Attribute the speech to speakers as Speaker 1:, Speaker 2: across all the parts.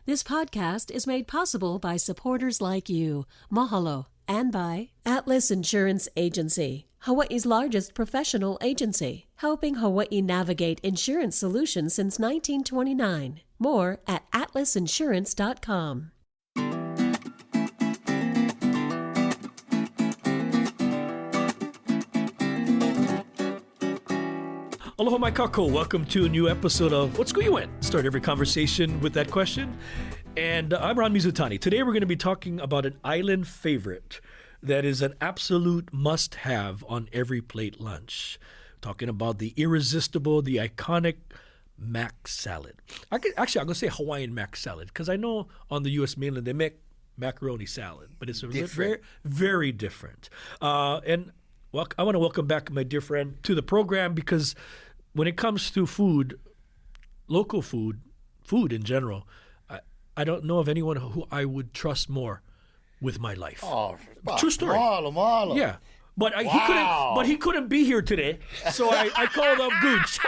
Speaker 1: This podcast is made possible by supporters like you. Mahalo. And by Atlas Insurance Agency, Hawaii's largest professional agency, helping Hawaii navigate insurance solutions since 1929. More at atlasinsurance.com.
Speaker 2: Aloha mai kako. Welcome to a new episode of What's Going? Start every conversation with that question. And I'm Ron Mizutani. Today we're going to be talking about an island favorite that is an absolute must-have on every plate lunch. Talking about the irresistible, the iconic mac salad. I'm going to say Hawaiian mac salad because I know on the U.S. mainland they make macaroni salad, but it's very, very different. And I want to welcome back my dear friend to the program because when it comes to food, local food in general, I don't know of anyone who I would trust more with my life.
Speaker 3: Oh,
Speaker 2: true story.
Speaker 3: Mahalo.
Speaker 2: Yeah, but he couldn't be here today, so I called up Gooch.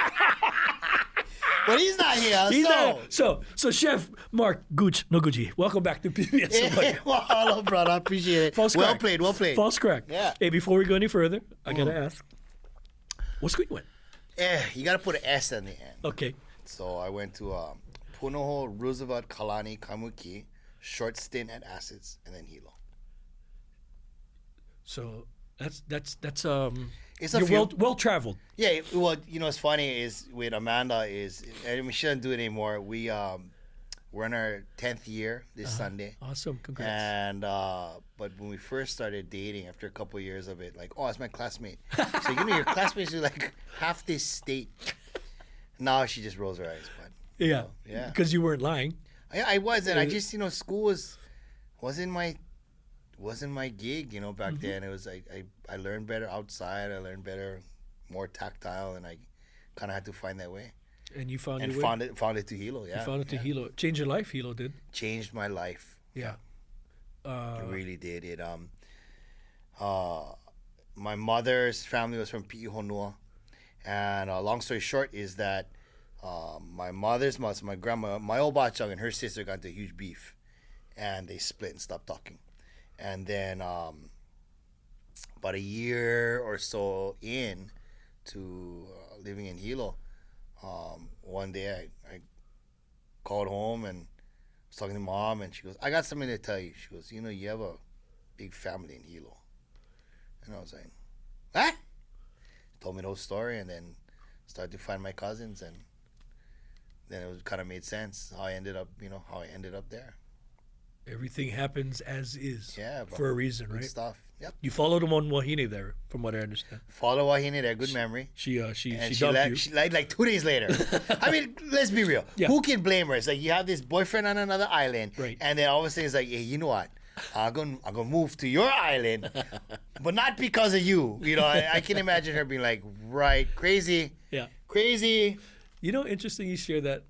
Speaker 3: But he's not here.
Speaker 2: He's not. So Chef Mark Noguchi, welcome back to PBS.
Speaker 3: Mahalo, brother. I appreciate it. Well played.
Speaker 2: False correct.
Speaker 3: Yeah.
Speaker 2: Hey, before we go any further, I gotta ask, what's going on?
Speaker 3: You gotta put an S in the end.
Speaker 2: Okay.
Speaker 3: So I went to Punoho Roosevelt Kalani Kamuki, short stint at Acids, and then Hilo.
Speaker 2: So that's
Speaker 3: It's
Speaker 2: you're well traveled.
Speaker 3: Yeah. Well, you know what's funny is with Amanda and we shouldn't do it anymore. We're in our 10th year this Sunday.
Speaker 2: Awesome, congrats.
Speaker 3: And but when we first started dating, after a couple of years of it, like, oh, it's my classmate. So your classmates are like half this state. Now she just rolls her eyes, but
Speaker 2: yeah, because you weren't lying.
Speaker 3: I wasn't. I just school wasn't my gig. Back then it was I learned better outside. I learned better, more tactile, and I kind of had to find that way.
Speaker 2: And you found your
Speaker 3: way. Found it to Hilo. Yeah,
Speaker 2: you found it to Hilo. Changed your life. Hilo did.
Speaker 3: Changed my life.
Speaker 2: Yeah,
Speaker 3: it really did. It my mother's family was from Pi'ihonua, and long story short is that my mother's mother, my grandma, my old bachang and her sister got into a huge beef, and they split and stopped talking, and then about a year or so in to living in Hilo. One day I called home and was talking to Mom, and she goes, I got something to tell you. She goes, you have a big family in Hilo. And I was like, what? Told me the whole story, and then started to find my cousins, and then it kind of made sense how I ended up there. Everything
Speaker 2: happens as is.
Speaker 3: Yeah,
Speaker 2: for a reason,
Speaker 3: good
Speaker 2: right?
Speaker 3: Stuff. Yep.
Speaker 2: You followed him on Wahine there, from what I understand.
Speaker 3: Follow Wahine there, good memory.
Speaker 2: She dumped you.
Speaker 3: She like 2 days later. I mean, let's be real.
Speaker 2: Yeah.
Speaker 3: Who can blame her? It's like you have this boyfriend on another island,
Speaker 2: right?
Speaker 3: And then all of a sudden it's like, hey, you know what? I'm gonna move to your island, but not because of you. I can imagine her being like, right, crazy.
Speaker 2: Yeah,
Speaker 3: crazy.
Speaker 2: Interesting you share that.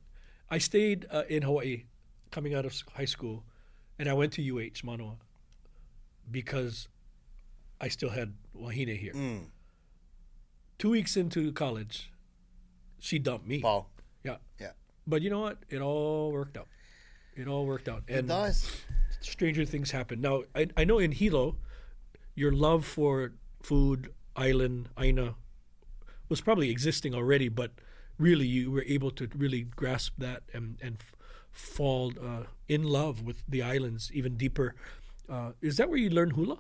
Speaker 2: I stayed in Hawaii, coming out of high school, and I went to UH Manoa because I still had Wahine here. 2 weeks into college, she dumped me.
Speaker 3: Paul.
Speaker 2: Yeah.
Speaker 3: Yeah.
Speaker 2: But you know what? It all worked out. And
Speaker 3: it does.
Speaker 2: Stranger things happen. Now, I know in Hilo, your love for food, island, Aina, was probably existing already, but really you were able to really grasp that and fall in love with the islands even deeper. Is that where you learned hula?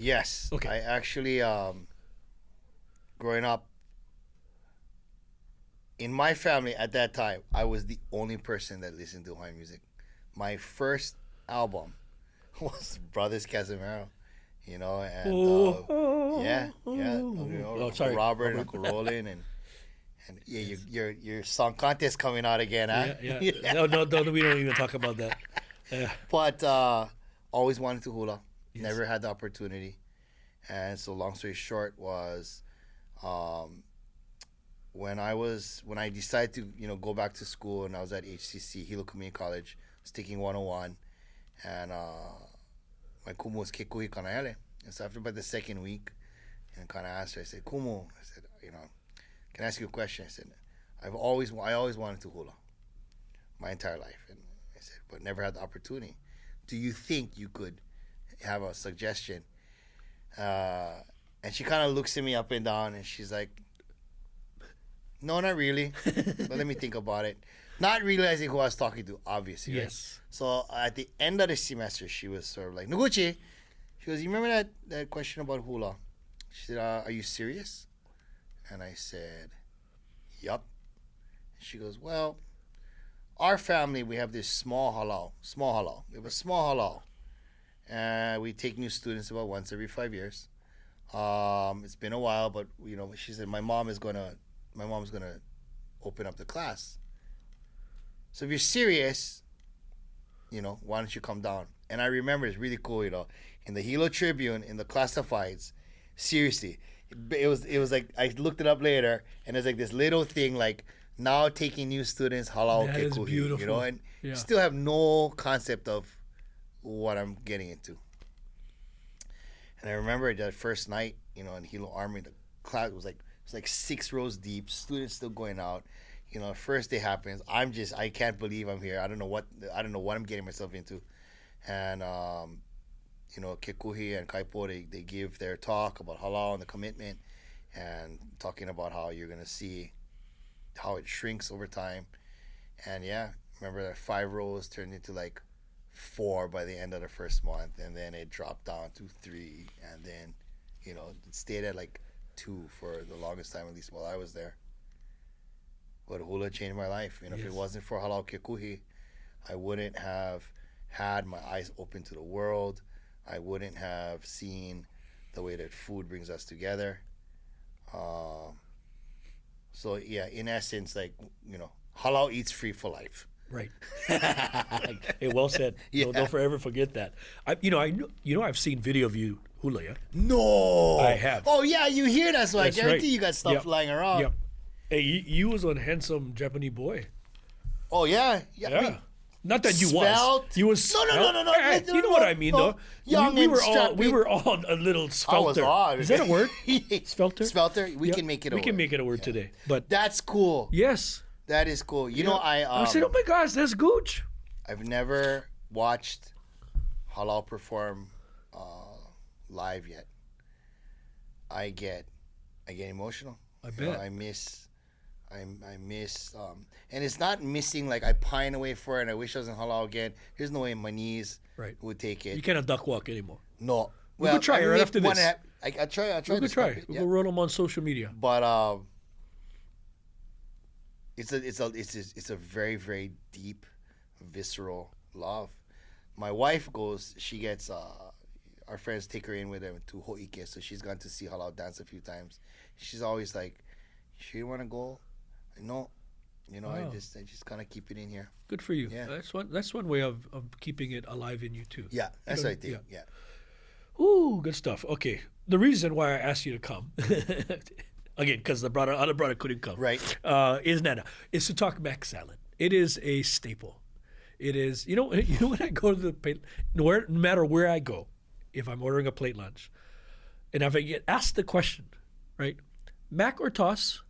Speaker 3: Yes.
Speaker 2: Okay.
Speaker 3: I actually, growing up, in my family at that time, I was the only person that listened to Hawaiian music. My first album was Brothers Casimiro, and Robert and Uncle Roland and your song contest coming out again, huh?
Speaker 2: Yeah. No, we don't even talk about that. Yeah.
Speaker 3: But always wanted to hula. Yes. Never had the opportunity. And so long story short was when I decided to, go back to school, and I was at HCC, Hilo Community College, I was taking 101, and my kumu was Kekuhi Kanaele. And so after about the second week, and kind of asked her, I said, Kumu, I said, can I ask you a question? I said, I always wanted to hula my entire life. And I said, but never had the opportunity. Do you think you could have a suggestion? And she kind of looks at me up and down, and she's like, no, not really. But let me think about it. Not realizing who I was talking to, obviously.
Speaker 2: Yes.
Speaker 3: Right? So at the end of the semester, she was sort of like, Noguchi, she goes, you remember that question about hula? She said, are you serious? And I said, yup. She goes, well, our family, we have this small halau. We have a small halau. We take new students about once every 5 years. It's been a while, but she said my mom's gonna open up the class. So if you're serious, why don't you come down? And I remember it's really cool, in the Hilo Tribune, in the classifieds, seriously, it was like, I looked it up later, and there's like this little thing like, now taking new students halau
Speaker 2: That is
Speaker 3: kekuhi,
Speaker 2: beautiful.
Speaker 3: and
Speaker 2: Yeah.
Speaker 3: still have no concept of what I'm getting into. And I remember that first night, in Hilo Army, the class was like 6 rows deep, students still going out. First day happens. I can't believe I'm here. I don't know what I'm getting myself into. And Kekuhi and Kaipo, they give their talk about halal and the commitment, and talking about how you're gonna see how it shrinks over time. And yeah, remember that 5 rows turned into like 4 by the end of the first month, and then it dropped down to 3, and then it stayed at like 2 for the longest time, at least while I was there. But hula changed my life. If it wasn't for halal kekuhi, I wouldn't have had my eyes open to the world. I wouldn't have seen the way that food brings us together. So yeah, in essence, like, halal eats free for life.
Speaker 2: Right. Hey, well said.
Speaker 3: Yeah.
Speaker 2: Don't forever forget that. I've seen video of you hula, yeah?
Speaker 3: No,
Speaker 2: I have.
Speaker 3: Oh yeah, you hear that? So
Speaker 2: That's
Speaker 3: I guarantee
Speaker 2: right.
Speaker 3: you got stuff
Speaker 2: Yep.
Speaker 3: lying around.
Speaker 2: Yep. Hey, you was one handsome Japanese boy.
Speaker 3: Oh yeah,
Speaker 2: Yeah.
Speaker 3: I mean,
Speaker 2: Not that you
Speaker 3: svelte?
Speaker 2: was. You was
Speaker 3: No.
Speaker 2: Hey,
Speaker 3: No,
Speaker 2: you know what I mean,
Speaker 3: no.
Speaker 2: though.
Speaker 3: Young
Speaker 2: we
Speaker 3: and
Speaker 2: were all
Speaker 3: strapping.
Speaker 2: a little
Speaker 3: I was
Speaker 2: svelter.
Speaker 3: odd.
Speaker 2: Is that a word? Svelter?
Speaker 3: Svelter. We
Speaker 2: Yep.
Speaker 3: can make it a
Speaker 2: We
Speaker 3: word.
Speaker 2: can make it a word today. But
Speaker 3: That's cool.
Speaker 2: yes.
Speaker 3: That is cool. You know,
Speaker 2: I said, oh my gosh, that's Gooch.
Speaker 3: I've never watched halal perform live yet. I get emotional.
Speaker 2: I
Speaker 3: You know,
Speaker 2: bet.
Speaker 3: I miss, and it's not missing like I pine away for it and I wish I was in halal again. There's no way my knees
Speaker 2: Right.
Speaker 3: would take it.
Speaker 2: You cannot duck walk anymore.
Speaker 3: No.
Speaker 2: We could try it right
Speaker 3: maybe
Speaker 2: after
Speaker 3: one
Speaker 2: this.
Speaker 3: and a half- I try.
Speaker 2: We could
Speaker 3: this
Speaker 2: try.
Speaker 3: puppy,
Speaker 2: We'll roll them on social media.
Speaker 3: But it's a very, very deep, visceral love. My wife goes. She gets. Our friends take her in with them to Ho'ike, so she's gone to see halal dance a few times. She's always like, "You want to go?" No, I
Speaker 2: Wow.
Speaker 3: just kind of keep it in here.
Speaker 2: Good for you.
Speaker 3: Yeah.
Speaker 2: That's one way of keeping it alive in you too.
Speaker 3: Yeah, that's what I think.
Speaker 2: yeah.
Speaker 3: Yeah.
Speaker 2: Ooh, good stuff. Okay, the reason why I asked you to come, again, because the other brother couldn't come,
Speaker 3: Right.
Speaker 2: Is Nana, is to talk mac salad. It is a staple. It is, when I go to the plate, no matter where I go, if I'm ordering a plate lunch, and if I get asked the question, right, mac or toss,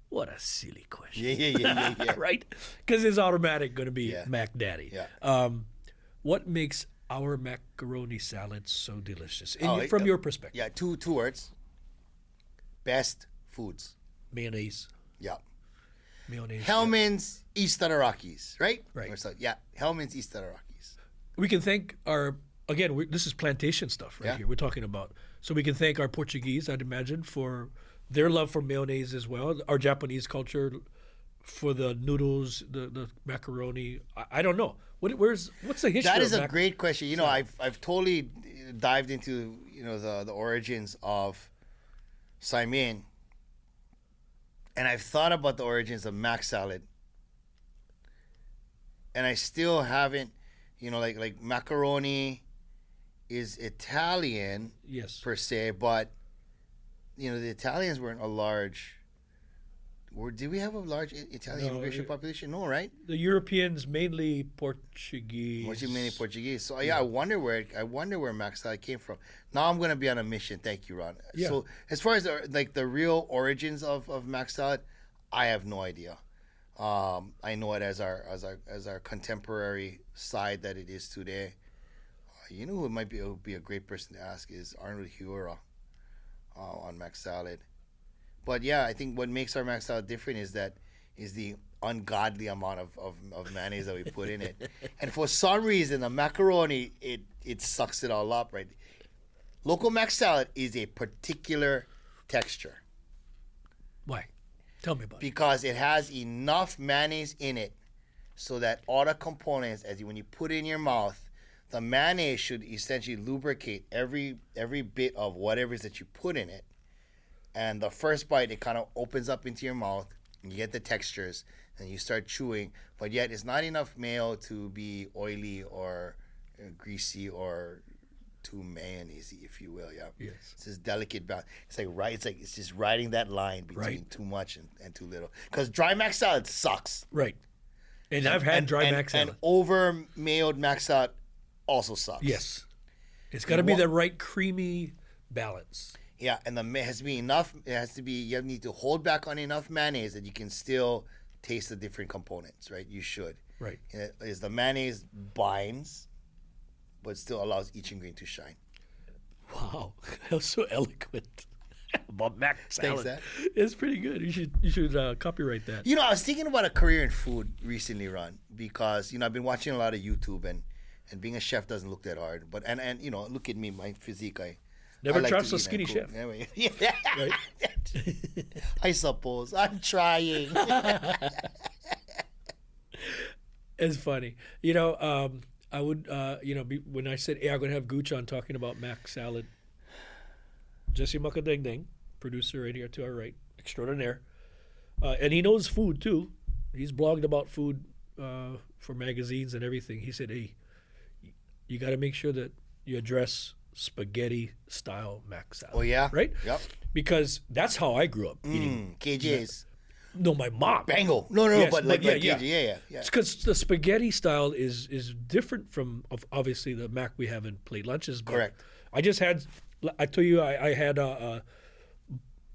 Speaker 2: what a silly question.
Speaker 3: Yeah.
Speaker 2: Right? Because it's automatic going to be
Speaker 3: Yeah.
Speaker 2: Mac Daddy.
Speaker 3: Yeah.
Speaker 2: What makes our macaroni salad so delicious
Speaker 3: Oh,
Speaker 2: from your perspective?
Speaker 3: Yeah, two words. Best foods.
Speaker 2: Mayonnaise.
Speaker 3: Yeah.
Speaker 2: Mayonnaise.
Speaker 3: Hellman's East of the Rockies, right?
Speaker 2: Right.
Speaker 3: Or so, yeah, Hellman's East of the Rockies.
Speaker 2: We can thank this is plantation stuff right
Speaker 3: Yeah.
Speaker 2: here we're talking about. So we can thank our Portuguese, I'd imagine, for their love for mayonnaise as well. Our Japanese culture for the noodles, the macaroni. I don't know. What's the history
Speaker 3: That is
Speaker 2: of
Speaker 3: a great question. I've totally dived into the origins of Saimin, and I've thought about the origins of mac salad, and I still haven't. Like macaroni is Italian
Speaker 2: Yes.
Speaker 3: per se, but the Italians weren't a large. Did we have a large Italian
Speaker 2: No,
Speaker 3: immigration population? No, right?
Speaker 2: The Europeans, mainly Portuguese.
Speaker 3: What you mean in Portuguese? So yeah, I wonder where mac salad came from. Now I'm gonna be on a mission. Thank you, Ron.
Speaker 2: Yeah.
Speaker 3: So as far as the real origins of mac salad, I have no idea. I know it as our contemporary side that it is today. You know who might be a great person to ask is Arnold Huera on mac salad. But yeah, I think what makes our mac salad different is the ungodly amount of mayonnaise that we put in it. And for some reason, the macaroni, it sucks it all up, right? Local mac salad is a particular texture.
Speaker 2: Why? Tell me about it.
Speaker 3: Because it has enough mayonnaise in it so that all the components, when you put it in your mouth, the mayonnaise should essentially lubricate every bit of whatever it is that you put in it. And the first bite, it kind of opens up into your mouth, and you get the textures, and you start chewing. But yet, it's not enough mayo to be oily or greasy or too mayonnaisey, if you will. Yeah.
Speaker 2: Yes.
Speaker 3: It's this delicate balance. It's just riding that line between too much and too little. Because dry mac salad sucks.
Speaker 2: Right. And I've had dry mac salad.
Speaker 3: And over mayoed mac salad also sucks.
Speaker 2: Yes. It's got to be the right creamy balance.
Speaker 3: Yeah, and it has to be enough. It has to be. You need to hold back on enough mayonnaise that you can still taste the different components. Right, you should.
Speaker 2: Right.
Speaker 3: Is the mayonnaise binds, but still allows each ingredient to shine.
Speaker 2: Wow, that was so eloquent about mac salad.
Speaker 3: Thanks, Dad.
Speaker 2: It's pretty good. You should copyright that.
Speaker 3: You know, I was thinking about a career in food recently, Ron, because I've been watching a lot of YouTube and being a chef doesn't look that hard. But and look at me, my physique.
Speaker 2: Never
Speaker 3: like
Speaker 2: trust
Speaker 3: to
Speaker 2: a
Speaker 3: eat
Speaker 2: skinny
Speaker 3: and
Speaker 2: chef.
Speaker 3: cook. Yeah.
Speaker 2: Right?
Speaker 3: I suppose I'm trying.
Speaker 2: It's funny. I would, when I said, hey, I'm going to have Gooch on talking about mac salad, Jesse Makadeng, producer right here to our right, extraordinaire. And he knows food, too. He's blogged about food for magazines and everything. He said, hey, you got to make sure that you address spaghetti-style mac salad.
Speaker 3: Oh, yeah?
Speaker 2: Right?
Speaker 3: Yep.
Speaker 2: Because that's how I grew up eating.
Speaker 3: KJ's.
Speaker 2: No, my mom.
Speaker 3: Bango. No,
Speaker 2: Yes,
Speaker 3: but
Speaker 2: but
Speaker 3: KJ.
Speaker 2: yeah.
Speaker 3: Yeah.
Speaker 2: It's because the spaghetti style is different from obviously the mac we have in plate lunches. But
Speaker 3: Correct.
Speaker 2: I just had, I tell you, I had a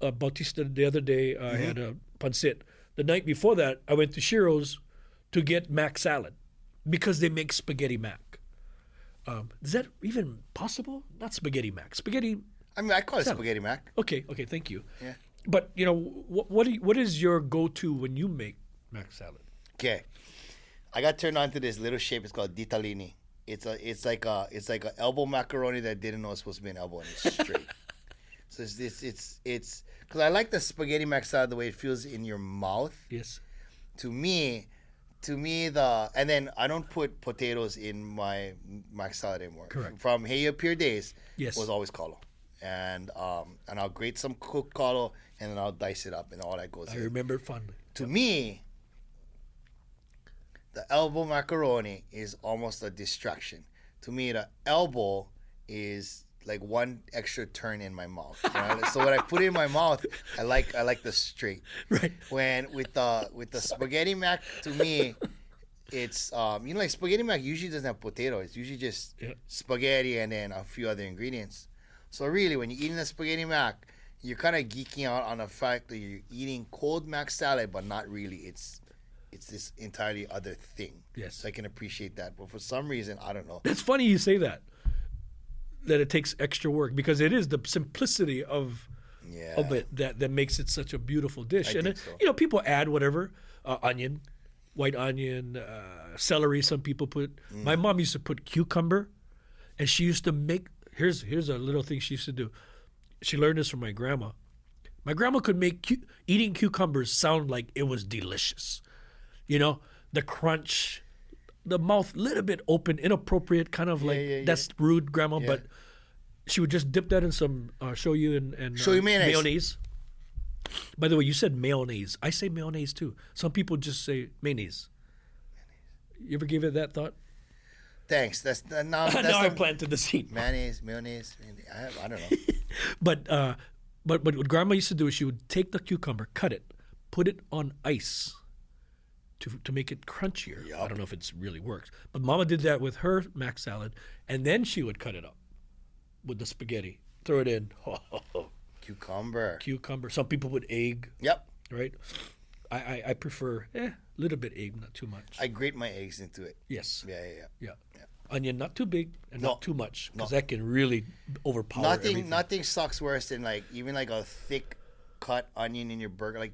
Speaker 2: Bautista the other day. I had a pancit. The night before that, I went to Shiro's to get mac salad because they make spaghetti mac. Is that even possible? Not spaghetti mac. Spaghetti.
Speaker 3: I mean, I call it
Speaker 2: salad.
Speaker 3: spaghetti mac.
Speaker 2: Okay, thank you.
Speaker 3: Yeah.
Speaker 2: But what is your go-to when you make mac salad?
Speaker 3: Okay. I got turned on to this little shape. It's called ditalini. It's like a elbow macaroni that I didn't know it was supposed to be an elbow, and it's straight. So it's because I like the spaghetti mac salad the way it feels in your mouth.
Speaker 2: Yes.
Speaker 3: To me, and then I don't put potatoes in my mac salad anymore.
Speaker 2: Correct.
Speaker 3: From Hey Up Here days,
Speaker 2: Yes.
Speaker 3: was always kalo, and I'll grate some cooked kalo and then I'll dice it up and all that goes
Speaker 2: I
Speaker 3: in.
Speaker 2: remember it fondly.
Speaker 3: To me, the elbow macaroni is almost a distraction. To me, the elbow is like one extra turn in my mouth. So when I put it in my mouth, I like the straight.
Speaker 2: Right.
Speaker 3: When with the spaghetti mac, to me, it's like spaghetti mac usually doesn't have potato. It's usually just spaghetti and then a few other ingredients. So really, when you're eating the spaghetti mac, you're kind of geeking out on the fact that you're eating cold mac salad, but not really. It's this entirely other thing.
Speaker 2: Yes.
Speaker 3: So I can appreciate that. But for some reason, I don't know.
Speaker 2: It's funny you say that it takes extra work because it is the simplicity of it that makes it such a beautiful dish.
Speaker 3: I
Speaker 2: And
Speaker 3: think so.
Speaker 2: People add whatever, onion, white onion, celery. Some people put. My mom used to put cucumber, and she used to make. Here's a little thing she used to do. She learned this from my grandma. My grandma could make eating cucumbers sound like it was delicious. The crunch, the mouth a little bit open, inappropriate, kind of like that's rude, grandma.
Speaker 3: Yeah.
Speaker 2: But she would just dip that in some shoyu and
Speaker 3: Shoyu mayonnaise.
Speaker 2: mayonnaise. By the way, you said mayonnaise. I say mayonnaise too. Some people just say mayonnaise. You ever give it that thought?
Speaker 3: Thanks. That's
Speaker 2: Now I planted the seed.
Speaker 3: mayonnaise. I don't know.
Speaker 2: But what grandma used to do is she would take the cucumber, cut it, put it on ice to make it crunchier.
Speaker 3: Yup.
Speaker 2: I don't know if it really works. But Mama did that with her mac salad, and then she would cut it up with the spaghetti, throw it in.
Speaker 3: Cucumber.
Speaker 2: Cucumber. Some people put egg,
Speaker 3: Yep.
Speaker 2: right? I prefer a little bit egg, not too much.
Speaker 3: I grate my eggs into it.
Speaker 2: Yes.
Speaker 3: Yeah.
Speaker 2: Onion not too big and not too much because that can really overpower everything.
Speaker 3: Nothing sucks worse than like even like a thick cut onion in your burger. Like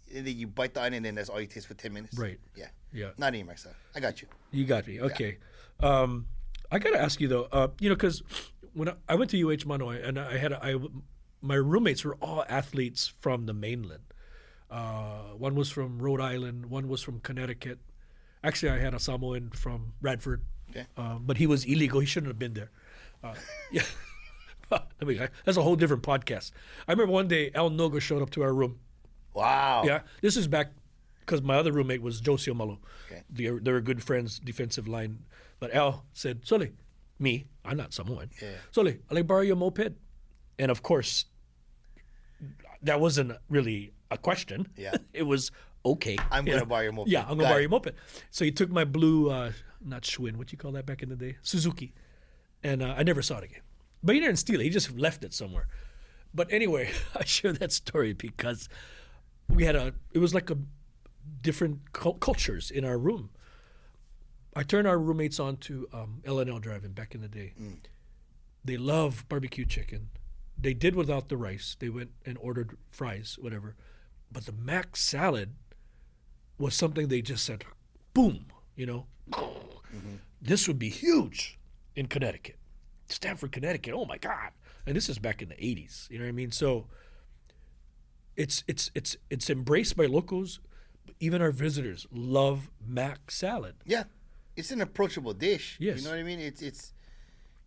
Speaker 3: you bite the onion and that's all you taste for 10 minutes.
Speaker 2: Right.
Speaker 3: Yeah. Not eating myself. I got you.
Speaker 2: You got me. Okay. I got to ask you though, because when I went to UH Manoa and my roommates were all athletes from the mainland. One was from Rhode Island. One was from Connecticut. Actually, I had a Samoan from Radford.
Speaker 3: Okay.
Speaker 2: But he was illegal. He shouldn't have been there. Yeah. I mean, that's a whole different podcast. I remember one day Al Noga showed up to our room.
Speaker 3: Wow.
Speaker 2: Yeah. This is back because my other roommate was Josie Omalo.
Speaker 3: Okay.
Speaker 2: They were good friends, defensive line. But Al said, Sole, I'm not Samoan.
Speaker 3: Yeah.
Speaker 2: Sole, I'll borrow your moped. And of course, that wasn't really a question.
Speaker 3: Yeah.
Speaker 2: It was, okay.
Speaker 3: I'm going to borrow your moped.
Speaker 2: Yeah, I'm going to borrow your moped. So he took my blue, not Schwinn, what you call that back in the day? Suzuki. And I never saw it again. But he didn't steal it. He just left it somewhere. But anyway, I share that story because it was like a different cultures in our room. I turned our roommates on to L&L driving back in the day. They love barbecue chicken. They did without the rice. They went and ordered fries, whatever. But the mac salad was something they just said, boom, This would be huge in Connecticut. Stamford, Connecticut, oh my God. And this is back in the 80s, you know what I mean? So it's embraced by locals. Even our visitors love mac salad.
Speaker 3: Yeah. It's an approachable dish.
Speaker 2: Yes.
Speaker 3: You know what I mean?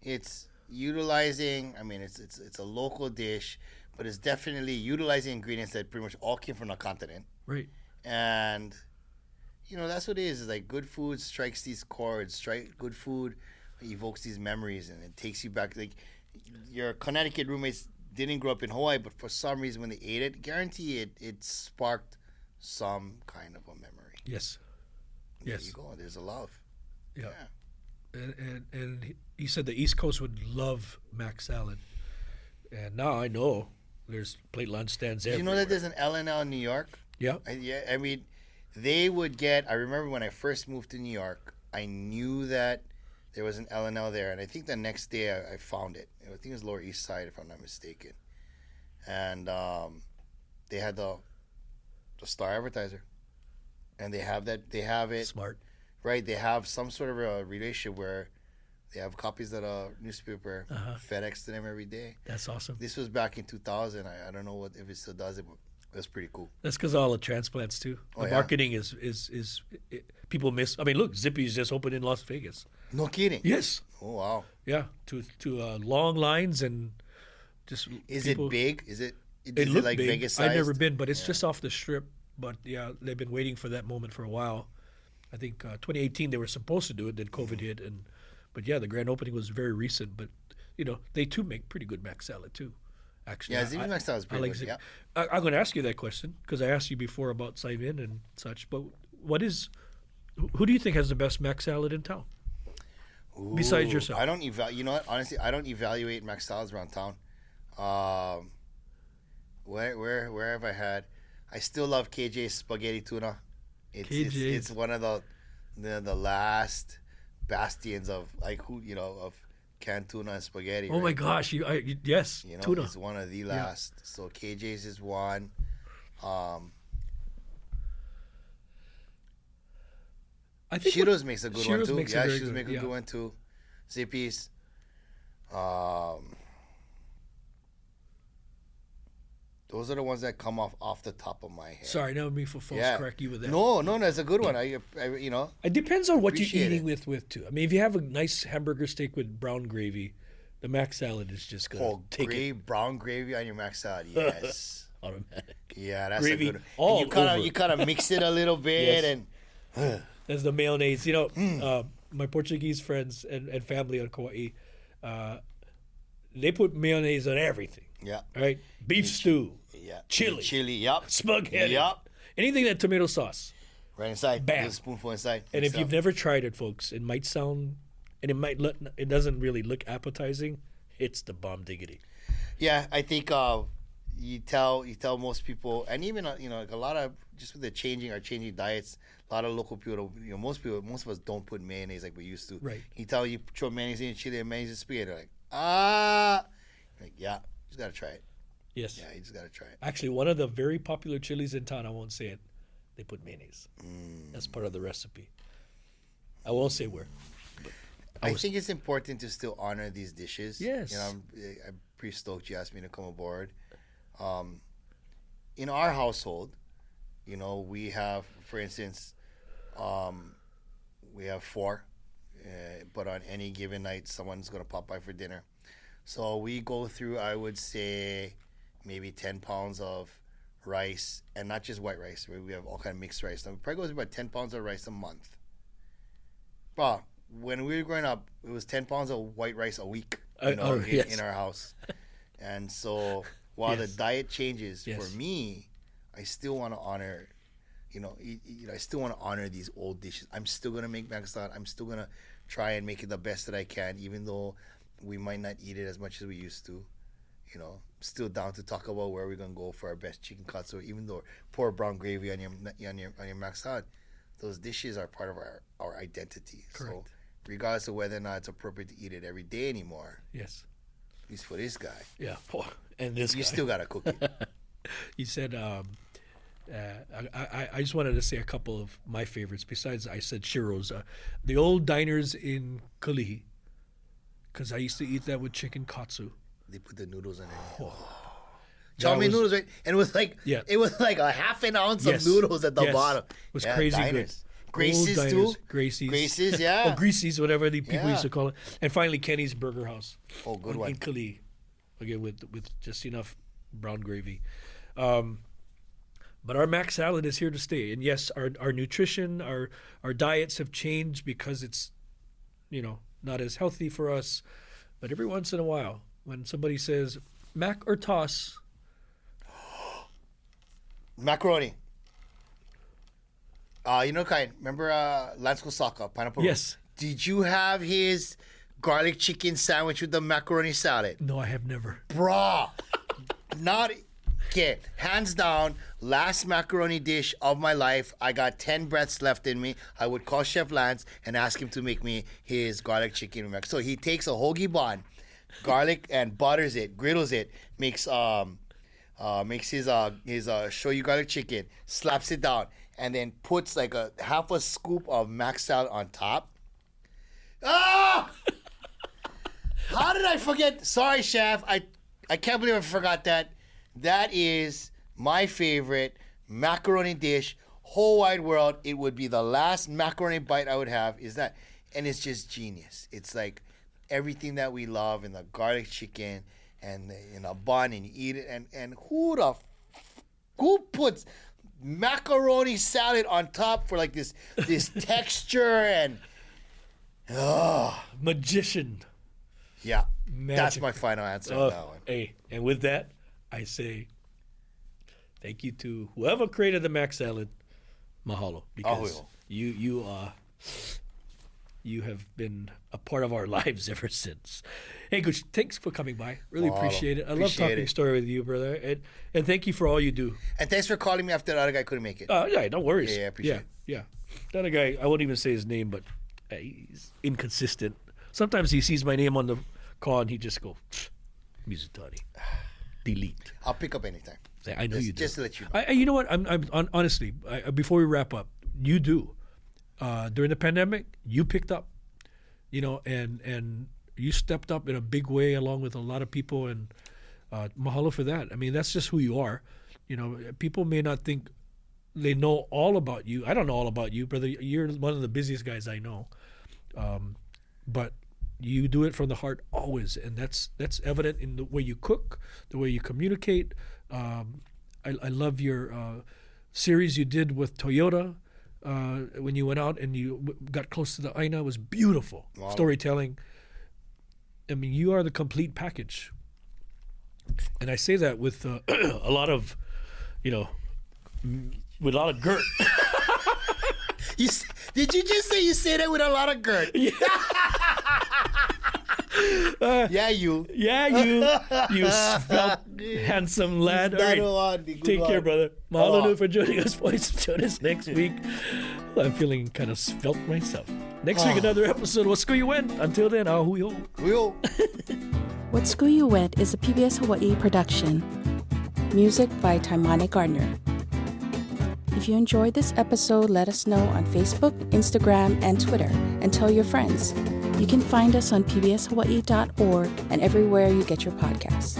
Speaker 3: It's utilizing, I mean, it's a local dish, but it's definitely utilizing ingredients that pretty much all came from the continent.
Speaker 2: Right.
Speaker 3: And, that's what it is. It's like good food strikes these chords. Good food evokes these memories, and it takes you back. Like, your Connecticut roommates didn't grow up in Hawaii, but for some reason when they ate it, guarantee it sparked some kind of a memory.
Speaker 2: Yes.
Speaker 3: There
Speaker 2: Yes.
Speaker 3: you go. There's a love.
Speaker 2: Yeah. And he said the East Coast would love mac salad. And now I know there's plate lunch stands
Speaker 3: Did
Speaker 2: everywhere.
Speaker 3: you know that there's an L&L in New York?
Speaker 2: Yeah.
Speaker 3: I mean, they would get. I remember when I first moved to New York, I knew that there was an L&L there, and I think the next day I found it. I think it was Lower East Side, if I'm not mistaken. And they had the Star Advertiser, and they have it.
Speaker 2: Smart.
Speaker 3: Right, they have some sort of a relationship where they have copies of the newspaper FedEx to them every day.
Speaker 2: That's awesome.
Speaker 3: This was back in 2000. I don't know if it still does it, but it was pretty cool.
Speaker 2: That's because all the transplants too.
Speaker 3: Oh,
Speaker 2: The
Speaker 3: yeah.
Speaker 2: marketing is people miss. I mean, look, Zippy's just opened in Las Vegas.
Speaker 3: No kidding.
Speaker 2: Yes.
Speaker 3: Oh wow.
Speaker 2: Yeah. To long lines and just.
Speaker 3: Is
Speaker 2: people,
Speaker 3: it big? Is it
Speaker 2: looked
Speaker 3: like
Speaker 2: big.
Speaker 3: Vegas sized?
Speaker 2: I've never been, but it's just off the strip. But yeah, they've been waiting for that moment for a while. I think 2018 they were supposed to do it, then COVID hit, but yeah, the grand opening was very recent. But they too make pretty good mac salad too. Actually,
Speaker 3: Yeah, Zippy Mac salad is pretty good.
Speaker 2: Zippy.
Speaker 3: Yeah.
Speaker 2: I'm going to ask you that question because I asked you before about Saimin and such. But who do you think has the best mac salad in town? Besides yourself?
Speaker 3: I don't You know what? Honestly, I don't evaluate mac salads around town. Where have I had? I still love KJ's spaghetti tuna. It's one of the last bastions of of canned tuna and spaghetti.
Speaker 2: Oh
Speaker 3: right?
Speaker 2: my gosh! Yes, tuna.
Speaker 3: It's one of the last. Yeah. So KJ's is one.
Speaker 2: I think
Speaker 3: Shiro's makes a good one too.
Speaker 2: Makes
Speaker 3: Shiro's make a good one too. Zippy's. Those are the ones that come off the top of my head.
Speaker 2: Sorry, never mean for folks correct you with that.
Speaker 3: No, it's a good one.
Speaker 2: It depends on what you're eating
Speaker 3: it.
Speaker 2: with too. I mean, if you have a nice hamburger steak with brown gravy, the mac salad is just gonna take it.
Speaker 3: Brown gravy on your mac salad, yes.
Speaker 2: Automatic.
Speaker 3: Yeah, that's
Speaker 2: Gravy
Speaker 3: a good
Speaker 2: all
Speaker 3: one. You kind of mix it a little bit
Speaker 2: Yes.
Speaker 3: and
Speaker 2: There's the mayonnaise. My Portuguese friends and family on Kauai, they put mayonnaise on everything.
Speaker 3: yeah.
Speaker 2: Right? Beef stew,
Speaker 3: Yeah.
Speaker 2: chili,
Speaker 3: yup.
Speaker 2: spaghetti,
Speaker 3: Yup.
Speaker 2: anything that tomato sauce.
Speaker 3: Right inside.
Speaker 2: Bam.
Speaker 3: Just a spoonful inside.
Speaker 2: And
Speaker 3: Mix
Speaker 2: if
Speaker 3: it
Speaker 2: you've
Speaker 3: up.
Speaker 2: never tried it, folks, it might sound, and it doesn't really look appetizing. It's the bomb diggity.
Speaker 3: Yeah, I think you tell most people, and even like a lot of just with the changing diets, a lot of local people, most of us don't put mayonnaise like we used to.
Speaker 2: Right.
Speaker 3: He tell you throw mayonnaise in your chili and mayonnaise in spaghetti. They're like, like, yeah, you just gotta try it.
Speaker 2: Yes.
Speaker 3: Yeah, you just gotta try it.
Speaker 2: Actually, one of the very popular chilies in town, I won't say it, they put mayonnaise. That's part of the recipe. I won't say where.
Speaker 3: I think it's important to still honor these dishes.
Speaker 2: Yes.
Speaker 3: I'm pretty stoked you asked me to come aboard. In our household, we have, for instance, we have 4, but on any given night, someone's going to pop by for dinner. So we go through, I would say, maybe 10 pounds of rice, and not just white rice. We have all kind of mixed rice. Now, we probably goes about 10 pounds of rice a month. Bro, when we were growing up, it was 10 pounds of white rice a week in our house. And so while the diet changes, for me, I still want to honor, I still want to honor these old dishes. I'm still going to make mac salad. I'm still going to try and make it the best that I can, even though we might not eat it as much as we used to. Still down to talk about where we're going to go for our best chicken katsu, even though pour brown gravy on your mac salad. Those dishes are part of our identity.
Speaker 2: Correct.
Speaker 3: So regardless of whether or not it's appropriate to eat it every day anymore.
Speaker 2: Yes.
Speaker 3: At least for this guy.
Speaker 2: Yeah. And this guy.
Speaker 3: You still got to cook it.
Speaker 2: You said, I just wanted to say a couple of my favorites. Besides, I said Shiro's. The old diners in Kalihi, because I used to eat that with chicken katsu.
Speaker 3: They put the noodles in it.
Speaker 2: Chow
Speaker 3: mein noodles, right? And it was like a half an ounce of noodles at the bottom.
Speaker 2: It was crazy
Speaker 3: diners.
Speaker 2: good.
Speaker 3: Gracies too. Gracies, yeah.
Speaker 2: Oh, Greasy's, whatever the people used to call it. And finally, Kenny's Burger House.
Speaker 3: Oh, good one.
Speaker 2: In Kalihi, again with just enough brown gravy. But our mac salad is here to stay. And yes, our nutrition, our diets have changed because it's, not as healthy for us. But every once in a while, when somebody says mac or toss,
Speaker 3: macaroni. Kai, remember Lance Kosaka, Pineapple?
Speaker 2: Yes.
Speaker 3: Did you have his garlic chicken sandwich with the macaroni salad?
Speaker 2: No, I have never.
Speaker 3: Bruh. Okay, hands down, last macaroni dish of my life. I got 10 breaths left in me. I would call Chef Lance and ask him to make me his garlic chicken. So he takes a hoagie bun, garlic, and butters it, griddles it, makes his shoyu garlic chicken, slaps it down, and then puts like a half a scoop of mac salad on top. Ah! How did I forget? Sorry, Chef. I can't believe I forgot that. That is my favorite macaroni dish, whole wide world. It would be the last macaroni bite I would have is that. And it's just genius. It's like everything that we love in the garlic chicken and in a bun and you eat it. And who puts macaroni salad on top for like this texture and
Speaker 2: magician.
Speaker 3: Yeah.
Speaker 2: Magic.
Speaker 3: That's my final answer on that one.
Speaker 2: Hey, and with that, I say thank you to whoever created the mac salad. Mahalo, because you have been a part of our lives ever since. Hey, Gucci, thanks for coming by. Really appreciate it. I love talking story with you, brother. And thank you for all you do.
Speaker 3: And thanks for calling me after the other guy couldn't make it.
Speaker 2: Yeah, no worries.
Speaker 3: Yeah, I appreciate it.
Speaker 2: Yeah. The other guy, I won't even say his name, but he's inconsistent. Sometimes he sees my name on the call and he just go, Mizutani. Delete.
Speaker 3: I'll pick up anytime.
Speaker 2: I know you do.
Speaker 3: Just to let you know.
Speaker 2: You know what? I'm honestly, before we wrap up, you do. During the pandemic, you picked up, and you stepped up in a big way along with a lot of people, and mahalo for that. I mean, that's just who you are. People may not think they know all about you. I don't know all about you, brother. You're one of the busiest guys I know. But you do it from the heart always, and that's evident in the way you cook, the way you communicate. I love your series you did with Toyota when you went out and you got close to the Aina. It was beautiful. Wow. Storytelling. I mean, you are the complete package. And I say that with a lot of, with a lot of girt.
Speaker 3: Did you just say you say that with a lot of girt?
Speaker 2: Yeah.
Speaker 3: Yeah, you.
Speaker 2: Yeah, you svelte, handsome lad. All right. Take care, brother. Mahalo nui for joining us, boys. Join us next week. Well, I'm feeling kind of svelte myself. Next week, another episode. What's School You Went? Until then, ahuyo.
Speaker 3: Huyo.
Speaker 4: What School You Went is a PBS Hawaii production. Music by Taimane Gardner. If you enjoyed this episode, let us know on Facebook, Instagram, and Twitter, and tell your friends. You can find us on pbshawaii.org and everywhere you get your podcasts.